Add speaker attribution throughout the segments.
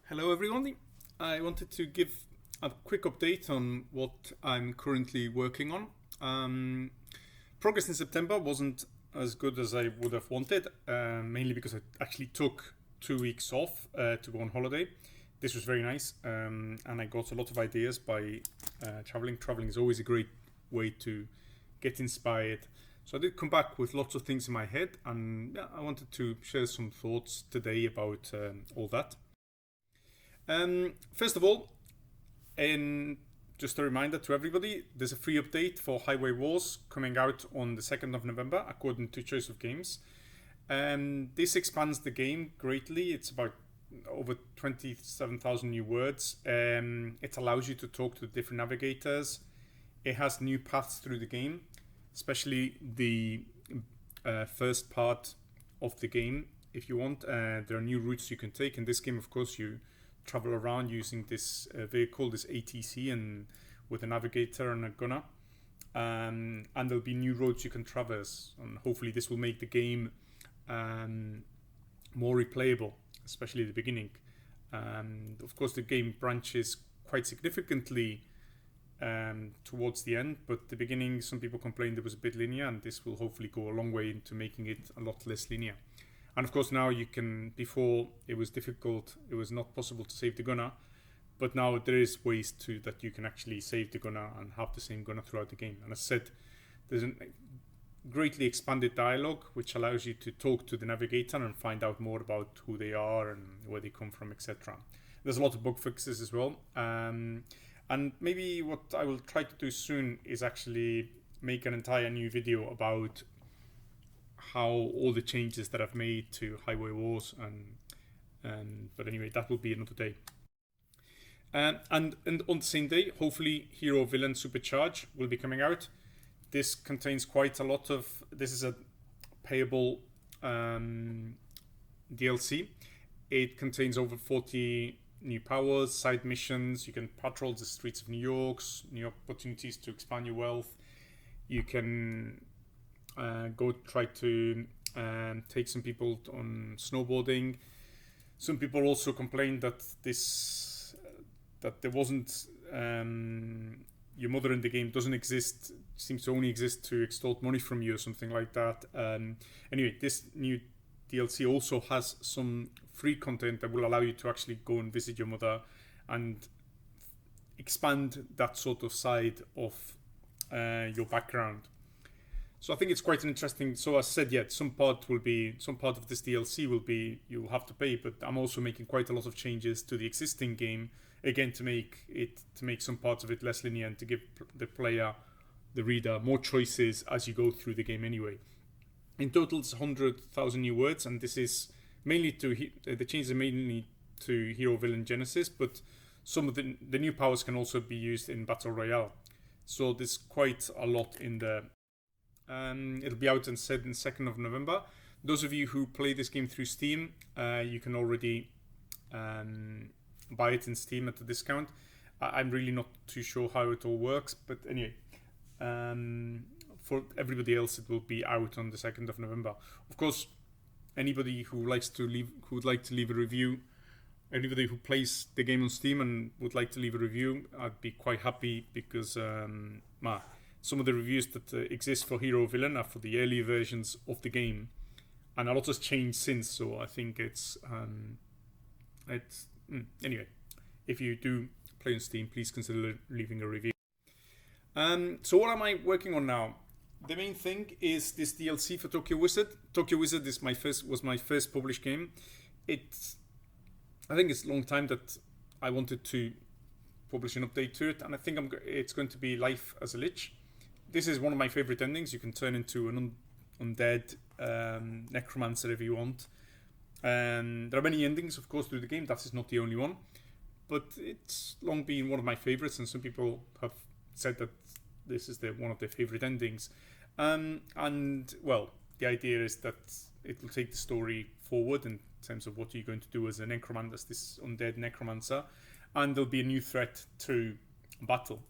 Speaker 1: Hello everyone. I wanted to give a quick update on what I'm currently working on. Progress in September wasn't as good as I would have wanted, mainly because I actually took 2 weeks off to go on holiday. This was very nice, and I got a lot of ideas by traveling. Traveling is always a great way to get inspired. So I did come back with lots of things in my head, and I wanted to share some thoughts today about all that. First of all, and just a reminder to everybody, there's a free update for Highway Wars coming out on the 2nd of November, according to Choice of Games. This expands the game greatly. It's about over 27,000 new words. It allows you to talk to different navigators. It has new paths through the game, especially the first part of the game. If you want, there are new routes you can take. In this game, of course, you travel around using this vehicle, this ATC, and with a navigator and a gunner. And there'll be new roads you can traverse, and hopefully this will make the game more replayable, especially the beginning. Of course, the game branches quite significantly towards the end, but the beginning, some people complained it was a bit linear, and this will hopefully go a long way into making it a lot less linear. And of course now you can, before it was difficult, it was not possible to save the gunner, but now there is ways to that you can actually save the gunner and have the same gunner throughout the game. And as I said, there's a greatly expanded dialogue which allows you to talk to the navigator and find out more about who they are and where they come from, etc. There's a lot of bug fixes as well. And maybe what I will try to do soon is actually make an entire new video about how all the changes that I've made to Highway Wars, but anyway, that will be another day. And on the same day, hopefully, Hero Villain Supercharged will be coming out. This contains quite a lot of. This is a payable DLC. It contains over 40 new powers, side missions. You can patrol the streets of New York, new opportunities to expand your wealth. You can go try to take some people on snowboarding. Some people also complained that that there wasn't your mother in the game doesn't exist, seems to only exist to extort money from you or something like that. Anyway, this new DLC also has some free content that will allow you to actually go and visit your mother and expand that sort of side of your background. So I think it's quite an interesting. So as I said, some part of this DLC will be you'll have to pay, but I'm also making quite a lot of changes to the existing game again to make some parts of it less linear and to give the reader, more choices as you go through the game anyway. In total, it's 100,000 new words, and this is mainly the changes are mainly to Hero Villain Genesis, but some of the new powers can also be used in Battle Royale. So there's quite a lot in there. It'll be out and said in 2nd of November. Those of you who play this game through Steam, you can already buy it in Steam at a discount. I'm really not too sure how it all works, but anyway, for everybody else, it will be out on the 2nd of November. Of course, anybody who would like to leave a review, anybody who plays the game on Steam and would like to leave a review, I'd be quite happy because some of the reviews that exist for Hero Villain are for the early versions of the game, and a lot has changed since. So I think anyway. If you do play on Steam, please consider leaving a review. So what am I working on now? The main thing is this DLC for Tokyo Wizard. Tokyo Wizard was my first published game. I think it's a long time that I wanted to publish an update to it, and I think it's going to be Life as a Lich. This is one of my favorite endings. You can turn into an undead necromancer if you want. There are many endings, of course, through the game. That is not the only one, but it's long been one of my favorites, and some people have said that this is one of their favorite endings. And well, the idea is that it will take the story forward in terms of what you're going to do as a necromancer, as this undead necromancer, and there'll be a new threat to battle.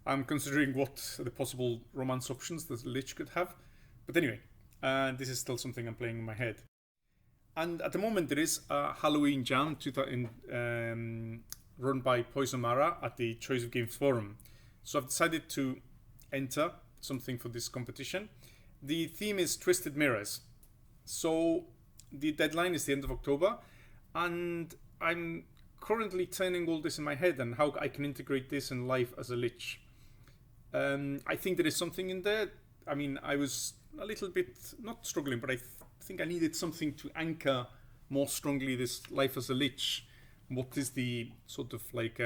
Speaker 1: I'm considering what the possible romance options that Lich could have. But anyway, this is still something I'm playing in my head. And at the moment there is a Halloween Jam run by Poison Mara at the Choice of Games Forum. So I've decided to enter something for this competition. The theme is Twisted Mirrors. So the deadline is the end of October, and I'm currently turning all this in my head and how I can integrate this in life as a lich. I think there is something in there. I mean, I was a little bit, not struggling, but I think I needed something to anchor more strongly this life as a lich. What is the sort of like,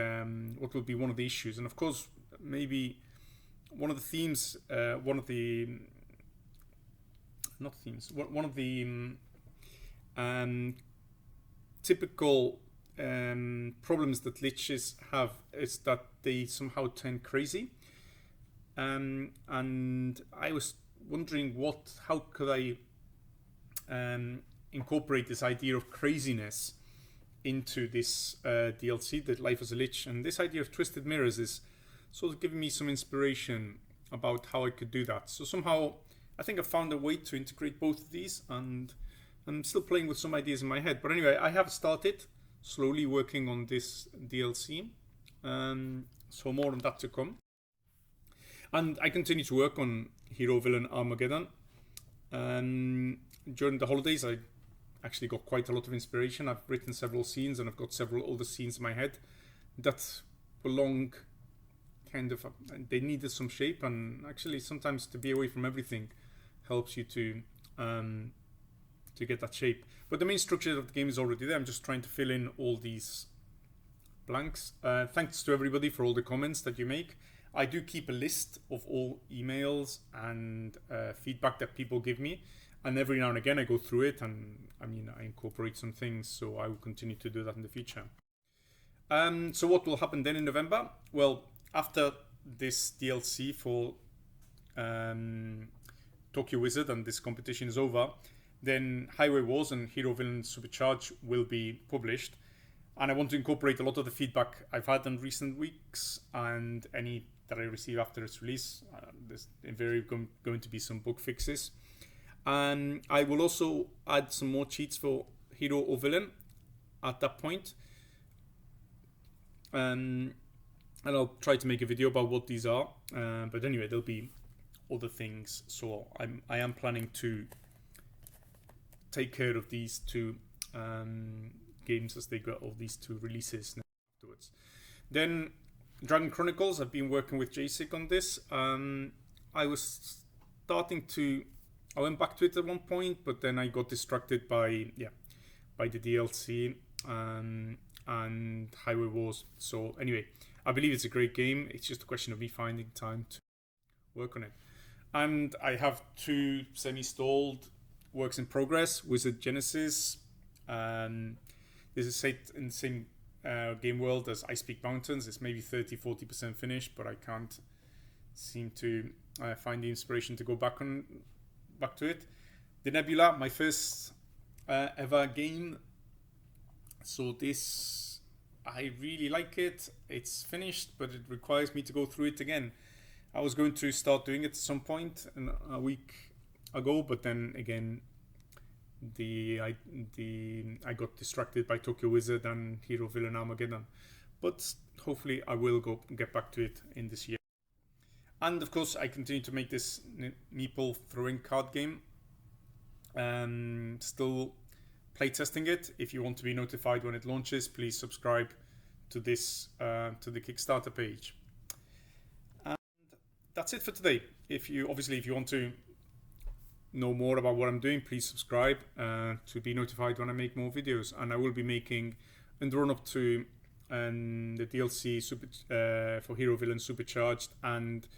Speaker 1: what will be one of the issues? And of course, maybe one of the themes, one of the typical problems that liches have is that they somehow turn crazy. And I was wondering how could I incorporate this idea of craziness into this DLC, the Life as a Lich. And this idea of Twisted Mirrors is sort of giving me some inspiration about how I could do that. So somehow I think I found a way to integrate both of these, and I'm still playing with some ideas in my head. But anyway, I have started slowly working on this DLC, so more on that to come. And I continue to work on Hero-Villain Armageddon. During the holidays, I actually got quite a lot of inspiration. I've written several scenes, and I've got several other scenes in my head that belong kind of, they needed some shape, and actually sometimes to be away from everything helps you to get that shape. But the main structure of the game is already there. I'm just trying to fill in all these blanks. Thanks to everybody for all the comments that you make. I do keep a list of all emails and feedback that people give me, and every now and again I go through it, and I mean I incorporate some things, so I will continue to do that in the future. So what will happen then in November? Well, after this DLC for Tokyo Wizard and this competition is over, then Highway Wars and Hero-Villain Supercharged will be published, and I want to incorporate a lot of the feedback I've had in recent weeks and any that I receive after its release. There's invariably going to be some bug fixes. And I will also add some more cheats for Hero or Villain at that point. And I'll try to make a video about what these are. But anyway, there'll be other things. So I am planning to take care of these two games as they go, or these two releases afterwards. Then Dragon Chronicles, I've been working with JSIC on this. I went back to it at one point, but then I got distracted by the DLC and Highway Wars. So anyway, I believe it's a great game. It's just a question of me finding time to work on it. And I have two semi-stalled works in progress. Wizard Genesis. This is set in the same game world as Ice Peak Mountains. It's maybe 30-40% finished, but I can't seem to find the inspiration to go back to it. The Nebula, my first ever game. So this, I really like it. It's finished, but it requires me to go through it again. I was going to start doing it at some point a week ago, but then again, I got distracted by Tokyo Wizard and Hero-Villain Armageddon. But hopefully I will get back to it in this year. And of course, I continue to make this meeple throwing card game. Still playtesting it. If you want to be notified when it launches, please subscribe to this to the Kickstarter page. And that's it for today. If you want to know more about what I'm doing, please subscribe to be notified when I make more videos. And I will be making, in the run up to the DLC for Hero-Villain Supercharged and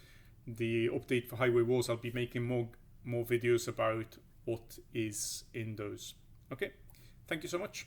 Speaker 1: the update for Highway Wars, I'll be making more videos about what is in those. Okay, thank you so much.